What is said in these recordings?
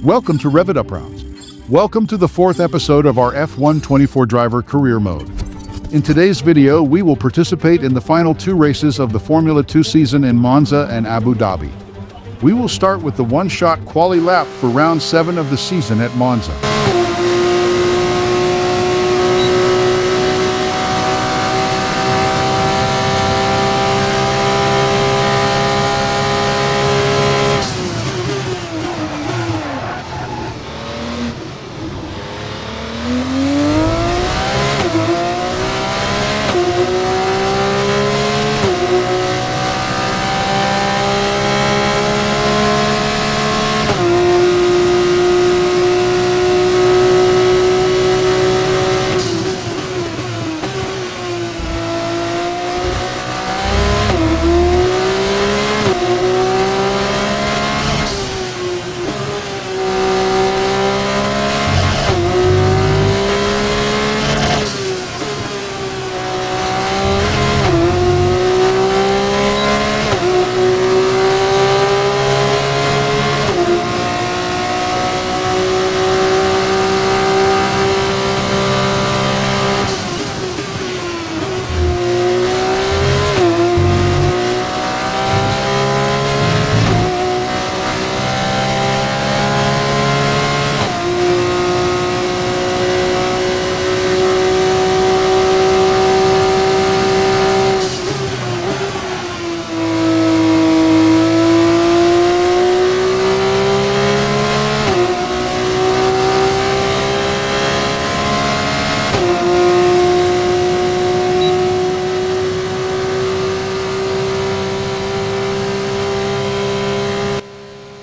Welcome to RevvedUpRounds. Welcome to the fourth episode of our F124 Driver Career mode. In today's video, we will participate in the final two races of the Formula 2 season in Monza and Abu Dhabi. We will start with the one-shot quali lap for round 7 of the season at Monza.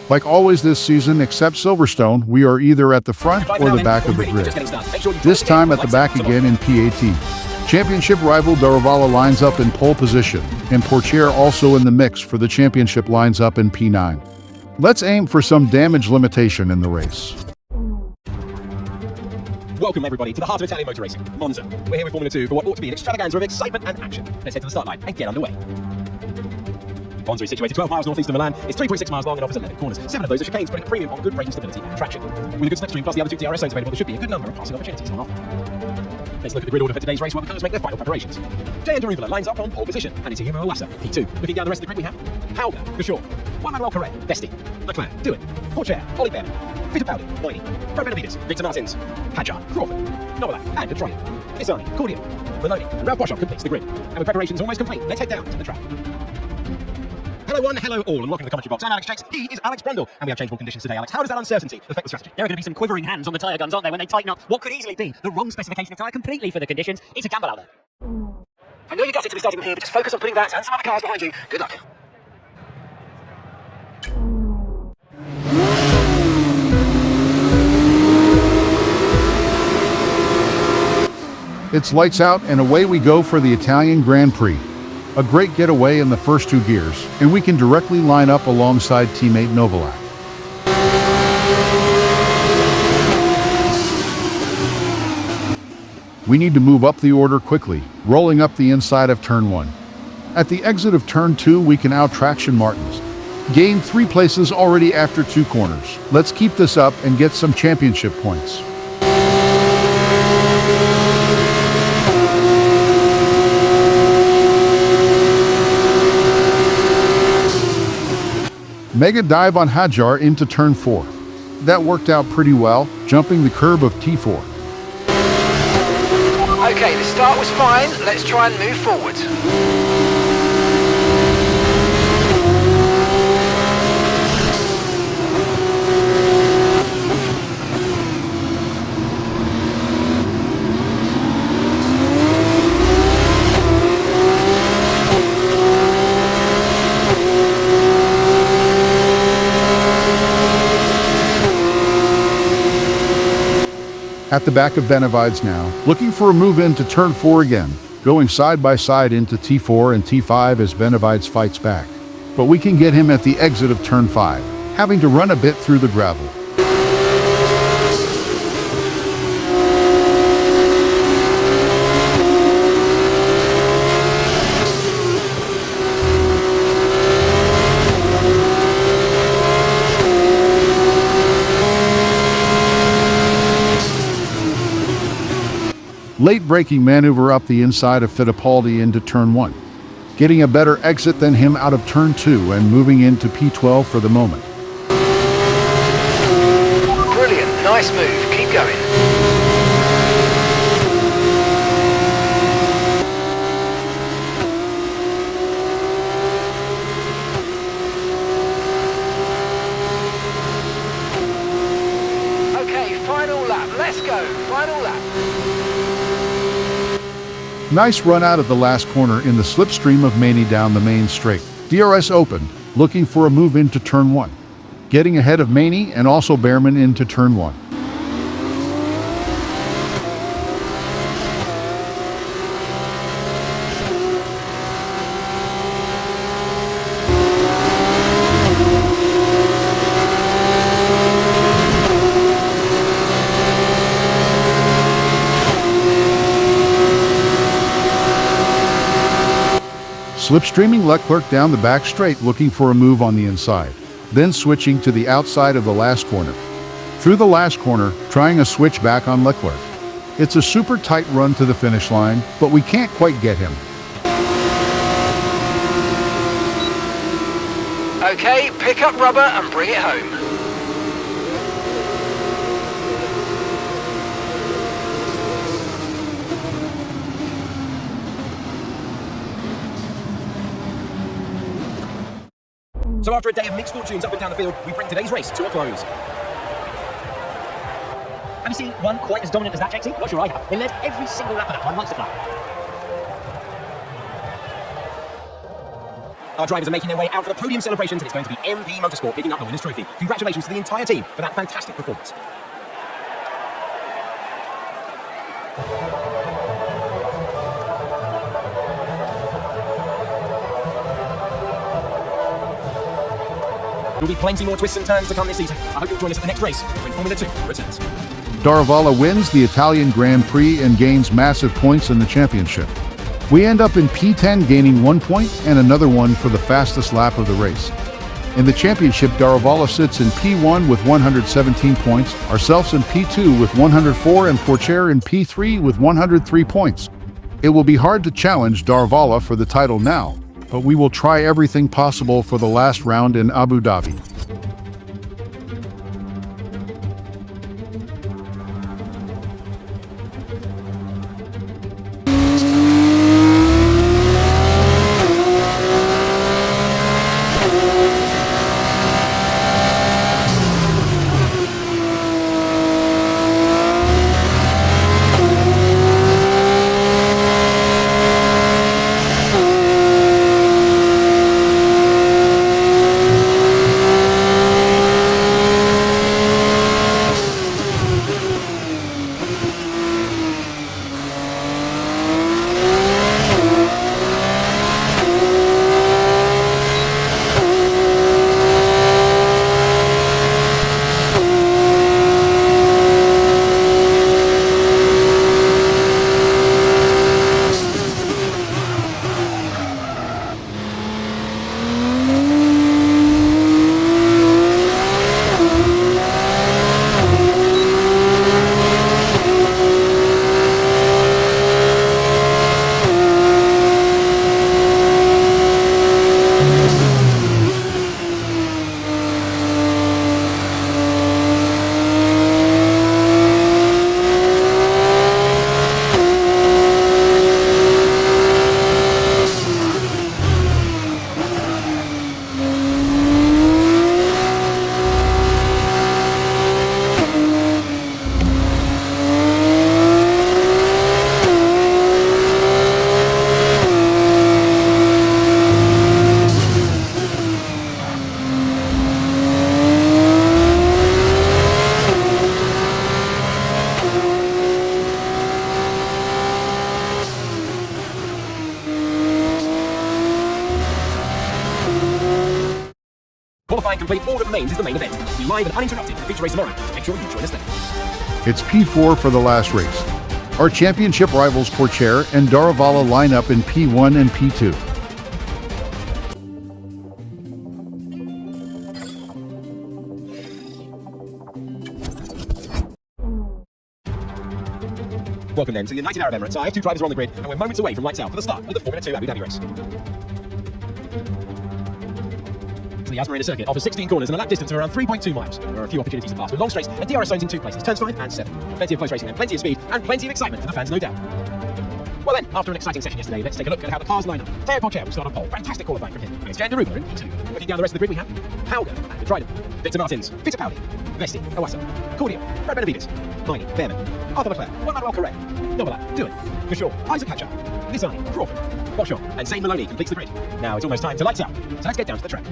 Like always this season, except Silverstone, we are either at the front or the back of the grid. This time at the back again in PAT. Championship rival Daravala lines up in pole position, and Portier also in the mix for the championship lines up in P9. Let's aim for some damage limitation in the race. Welcome everybody to the heart of Italian motor racing, Monza. We're here with Formula 2 for what ought to be an extravaganza of excitement and action. Let's head to the start line and get underway. Monza is situated 12 miles northeast of Milan. It's 3.6 miles long and offers 11 corners. 7 of those are chicanes, putting a premium on good braking stability and traction. With a good slipstream plus the other 2 DRS zones available, there should be a good number of passing opportunities on offer. Let's look at the grid order for today's race while the cars make their final preparations. Jay and Daruvula lines up on pole position, and it's Hiro Iwasa, P2. Looking down the rest of the grid we have Hauger, for sure. Juan Manuel Correa, Desti, Leclerc, Do It, Portier, Oli Ben, Fittipaldi, Moini, Benavides, Victor Martins, Hadjar, Crawford, Novalak, and Detroit. Isani, Cordia, Maloney, and Ralph Boschop completes the grid. And with preparations almost complete, let's head down to the track. Hello one, hello all, and welcome to the commentary box. I'm Alex Jakes, he is Alex Brundle, and we have changeable conditions today. Alex, how does that uncertainty affect the strategy? There are going to be some quivering hands on the tyre guns, aren't there, when they tighten up what could easily be the wrong specification of tyre completely for the conditions. It's a gamble out there. I know you got it to be starting from here, but just focus on putting that and some other cars behind you. Good luck. It's lights out and away we go for the Italian Grand Prix. A great getaway in the first 2 gears, and we can directly line up alongside teammate Novalak. We need to move up the order quickly, rolling up the inside of turn 1. At the exit of turn 2, we can out-traction Martins. Gain 3 places already after 2 corners. Let's keep this up and get some championship points. Mega dive on Hadjar into turn 4. That worked out pretty well, jumping the curb of T4. Okay, the start was fine. Let's try and move forward. At the back of Benavides now, looking for a move into turn 4 again, going side by side into T4 and T5 as Benavides fights back. But we can get him at the exit of turn 5, having to run a bit through the gravel. Late braking maneuver up the inside of Fittipaldi into turn 1, getting a better exit than him out of turn 2 and moving into P12 for the moment. Brilliant, nice move, keep going. Okay, final lap, let's go, final lap. Nice run out of the last corner in the slipstream of Maney down the main straight. DRS opened, looking for a move into turn 1, getting ahead of Maney and also Behrman into turn 1. Slipstreaming Leclerc down the back straight looking for a move on the inside, then switching to the outside of the last corner. Through the last corner, trying a switch back on Leclerc. It's a super tight run to the finish line, but we can't quite get him. Okay, pick up rubber and bring it home. So after a day of mixed fortunes up and down the field, we bring today's race to a close. Have you seen one quite as dominant as that, JT? Not sure I have. They led every single lap of that one once the flat. Our drivers are making their way out for the podium celebrations, and it's going to be MP Motorsport picking up the winner's trophy. Congratulations to the entire team for that fantastic performance. There will be plenty more twists and turns to come this season. I hope you'll join us at the next race when Formula 2 returns. Daravala wins the Italian Grand Prix and gains massive points in the championship. We end up in P10 gaining 1 point and another one for the fastest lap of the race. In the championship, Daravala sits in P1 with 117 points, ourselves in P2 with 104 and Pourchaire in P3 with 103 points. It will be hard to challenge Daravala for the title now, but we will try everything possible for the last round in Abu Dhabi. Qualifying complete, all that remains is the main event. Be live and uninterrupted for the feature race tomorrow. Make sure you join us then. It's P4 for the last race. Our championship rivals Pourchaire and Daravala line up in P1 and P2. Welcome then to the United Arab Emirates. Our F2 drivers are on the grid, and we're moments away from lights out for the start of the Formula 2 Abu Dhabi race. The Yas Marina circuit offers 16 corners and a lap distance of around 3.2 miles. There are a few opportunities to pass with long straights and DRS zones in 2 places, turns 5 and 7. Plenty of close racing and plenty of speed, and plenty of excitement for the fans, no doubt. Well then, after an exciting session yesterday, let's take a look at how the cars line up. Theo Porcher will start on pole. Fantastic qualifying from him. And it's Jan Deruva in P2. Looking down the rest of the grid, we have Hauger at the Trident, Victor Martins, Fittipaldi, Vesti, Owasa, Cordia, Brad Benavides, Miney, Behrman, Arthur Leclerc, Juan Manuel Correa, Novolat, Doohan, Gashore, Isaac Hatcher, Lissani, Crawford, Boshaw, and Zane Maloney completes the grid. Now it's almost time to lights out, so let's get down to the track.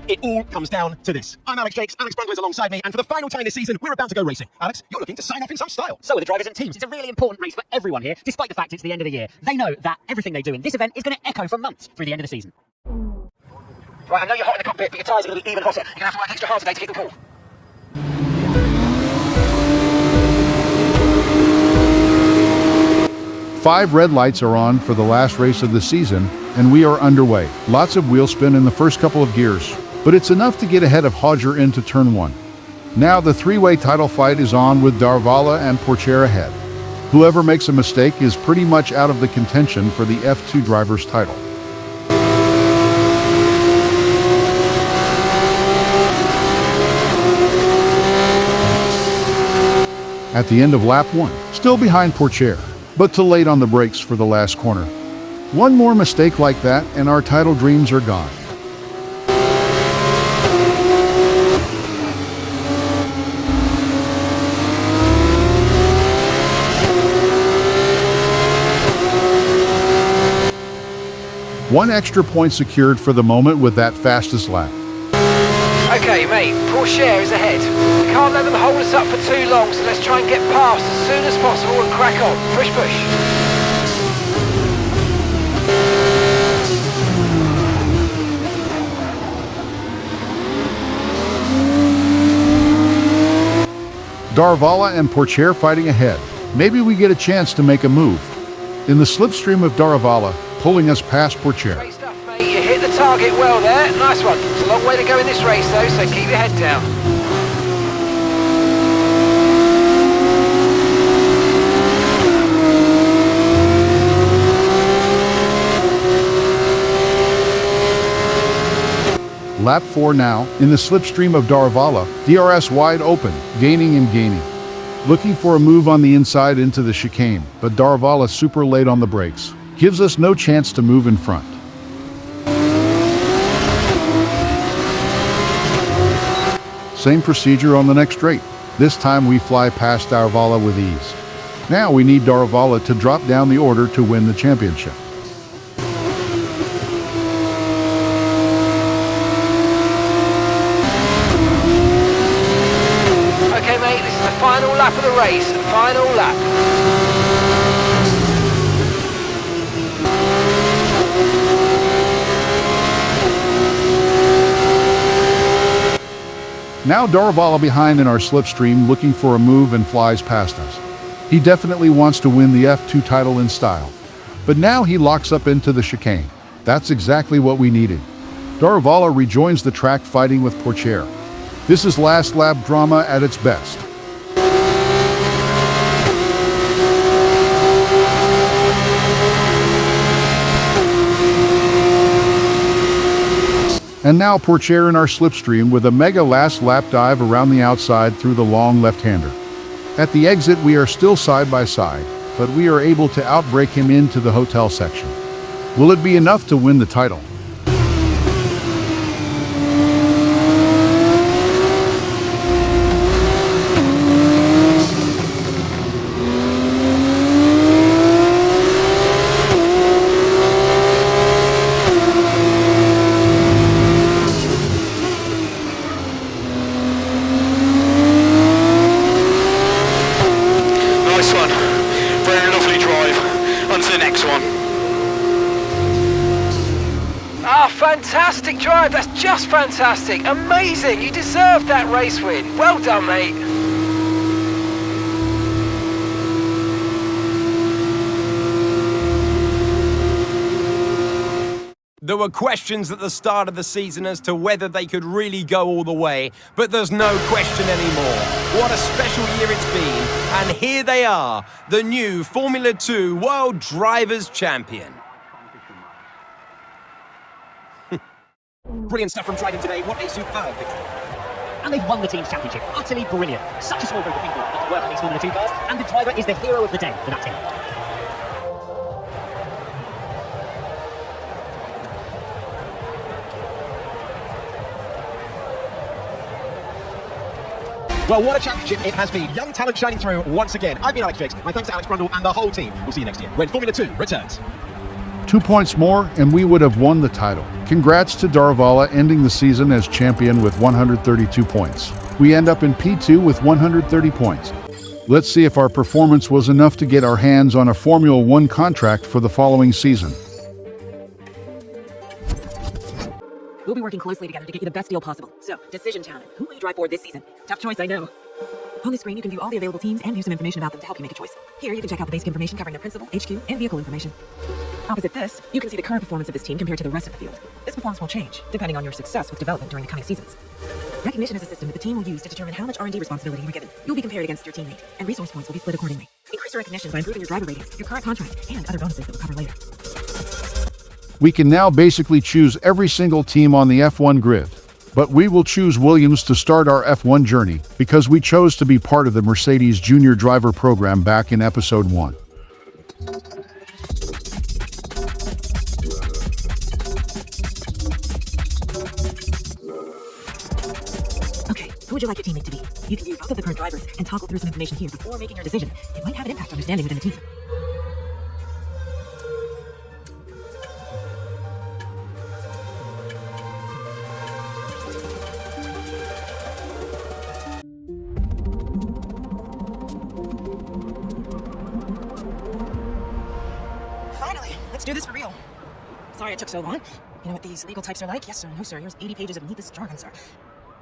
It all comes down to this. I'm Alex Jakes, Alex Brundle is alongside me, and for the final time this season, we're about to go racing. Alex, you're looking to sign off in some style. So are the drivers and teams. It's a really important race for everyone here, despite the fact it's the end of the year. They know that everything they do in this event is going to echo for months through the end of the season. Right, I know you're hot in the cockpit, but your tyres are going to be even hotter. You're going to have to work extra hard today to keep them cool. 5 red lights are on for the last race of the season, and we are underway. Lots of wheel spin in the first couple of gears, but it's enough to get ahead of Hodger into turn 1. Now the 3-way title fight is on with Darvala and Porcher ahead. Whoever makes a mistake is pretty much out of the contention for the F2 driver's title. At the end of lap 1, still behind Porcher, but too late on the brakes for the last corner. One more mistake like that and our title dreams are gone. One extra point secured for the moment with that fastest lap. Okay, mate, Porcher is ahead. We can't let them hold us up for too long, so let's try and get past as soon as possible and crack on. Push, push. Darvala and Porcher fighting ahead. Maybe we get a chance to make a move. In the slipstream of Darvala, pulling us past Porcher. Great stuff, mate. You hit the target well there. Nice one. It's a long way to go in this race, though, so keep your head down. Lap 4 now, in the slipstream of Darvala, DRS wide open, gaining and gaining. Looking for a move on the inside into the chicane, but Darvala super late on the brakes. Gives us no chance to move in front. Same procedure on the next straight. This time we fly past Darvala with ease. Now we need Darvala to drop down the order to win the championship. Okay, mate, this is the final lap of the race. Final lap. Now Darvala behind in our slipstream looking for a move and flies past us. He definitely wants to win the F2 title in style. But now he locks up into the chicane. That's exactly what we needed. Darvala rejoins the track fighting with Porcher. This is last lap drama at its best. And now Porcher in our slipstream with a mega last lap dive around the outside through the long left-hander. At the exit we are still side by side, but we are able to outbrake him into the hotel section. Will it be enough to win the title? Nice one. Very lovely drive. On to the next one. Ah, fantastic drive. That's just fantastic. Amazing. You deserved that race win. Well done, mate. There were questions at the start of the season as to whether they could really go all the way, but there's no question anymore. What a special year it's been, and here they are, the new Formula 2 World Drivers' Champion. Brilliant stuff from Dragon today. What a superb victory. And they've won the team's championship. Utterly brilliant. Such a small group of people that work on these Formula 2 cars, and the driver is the hero of the day for that team. Well, what a championship it has been. Young talent shining through once again. I've been Alex Jiggs. My thanks to Alex Brundle and the whole team. We'll see you next year when Formula 2 returns. 2 points more, and we would have won the title. Congrats to Daruvala ending the season as champion with 132 points. We end up in P2 with 130 points. Let's see if our performance was enough to get our hands on a Formula 1 contract for the following season. We'll be working closely together to get you the best deal possible. So, decision time. Who will you drive for this season? Tough choice, I know. On the screen, you can view all the available teams and view some information about them to help you make a choice. Here, you can check out the basic information covering their principal, HQ, and vehicle information. Opposite this, you can see the current performance of this team compared to the rest of the field. This performance will change, depending on your success with development during the coming seasons. Recognition is a system that the team will use to determine how much R&D responsibility you're given. You'll be compared against your teammate, and resource points will be split accordingly. Increase your recognition by improving your driver ratings, your current contract, and other bonuses that we'll cover later. We can now basically choose every single team on the F1 grid. But we will choose Williams to start our F1 journey because we chose to be part of the Mercedes Junior Driver program back in episode 1. Okay, who would you like your teammate to be? You can view both of the current drivers and toggle through some information here before making your decision. It might have an impact on your standing within the team. Finally, let's do this for real. Sorry it took so long. You know what these legal types are like? Yes, sir. No, sir. Here's 80 pages of needless jargon, sir.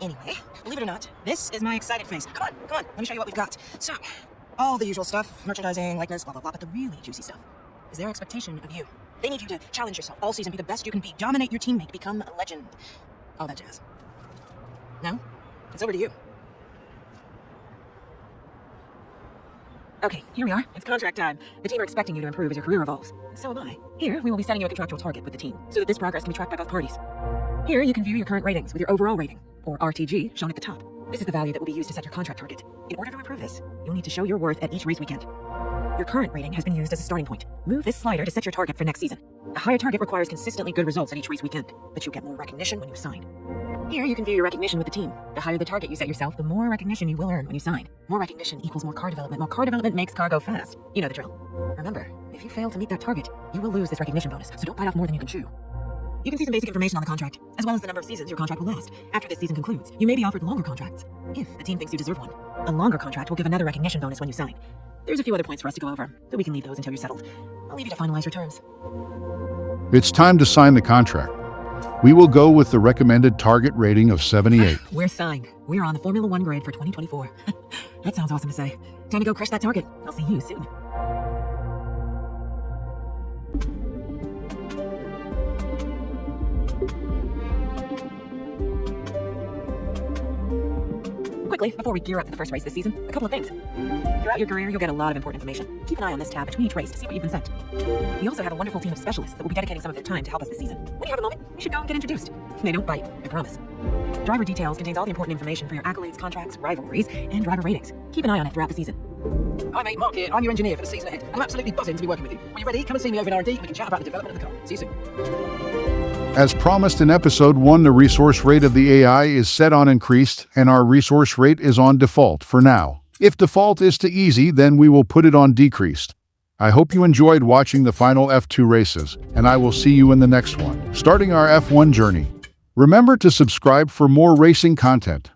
Anyway, believe it or not, this is my excited face. Come on, come on. Let me show you what we've got. So, all the usual stuff, merchandising, likeness, blah, blah, blah, but the really juicy stuff is their expectation of you. They need you to challenge yourself all season, be the best you can be, dominate your teammate, become a legend. All that jazz. Now, it's over to you. Okay, here we are. It's contract time. The team are expecting you to improve as your career evolves. So am I. Here, we will be setting you a contractual target with the team, so that this progress can be tracked by both parties. Here, you can view your current ratings with your overall rating, or RTG, shown at the top. This is the value that will be used to set your contract target. In order to improve this, you'll need to show your worth at each race weekend. Your current rating has been used as a starting point. Move this slider to set your target for next season. A higher target requires consistently good results at each race weekend, but you'll get more recognition when you sign. Here, you can view your recognition with the team. The higher the target you set yourself, the more recognition you will earn when you sign. More recognition equals more car development. More car development makes car go fast. You know the drill. Remember, if you fail to meet that target, you will lose this recognition bonus, so don't bite off more than you can chew. You can see some basic information on the contract, as well as the number of seasons your contract will last. After this season concludes, you may be offered longer contracts, if the team thinks you deserve one. A longer contract will give another recognition bonus when you sign. There's a few other points for us to go over, but we can leave those until you're settled. I'll leave you to finalize your terms. It's time to sign the contract. We will go with the recommended target rating of 78. We're signed. We're on the Formula 1 grid for 2024. That sounds awesome to say. Time to go crush that target. I'll see you soon. Quickly, before we gear up for the first race this season, a couple of things. Throughout your career, you'll get a lot of important information. Keep an eye on this tab between each race to see what you've been sent. We also have a wonderful team of specialists that will be dedicating some of their time to help us this season. When you have a moment, you should go and get introduced. They don't bite, I promise. Driver Details contains all the important information for your accolades, contracts, rivalries, and driver ratings. Keep an eye on it throughout the season. Hi mate, Mark here. I'm your engineer for the season ahead. I'm absolutely buzzing to be working with you. When you're ready, come and see me over in R&D and we can chat about the development of the car. See you soon. As promised in episode 1, the resource rate of the AI is set on increased, and our resource rate is on default for now. If default is to easy, then we will put it on decreased. I hope you enjoyed watching the final F2 races, and I will see you in the next one, starting our F1 journey. Remember to subscribe for more racing content.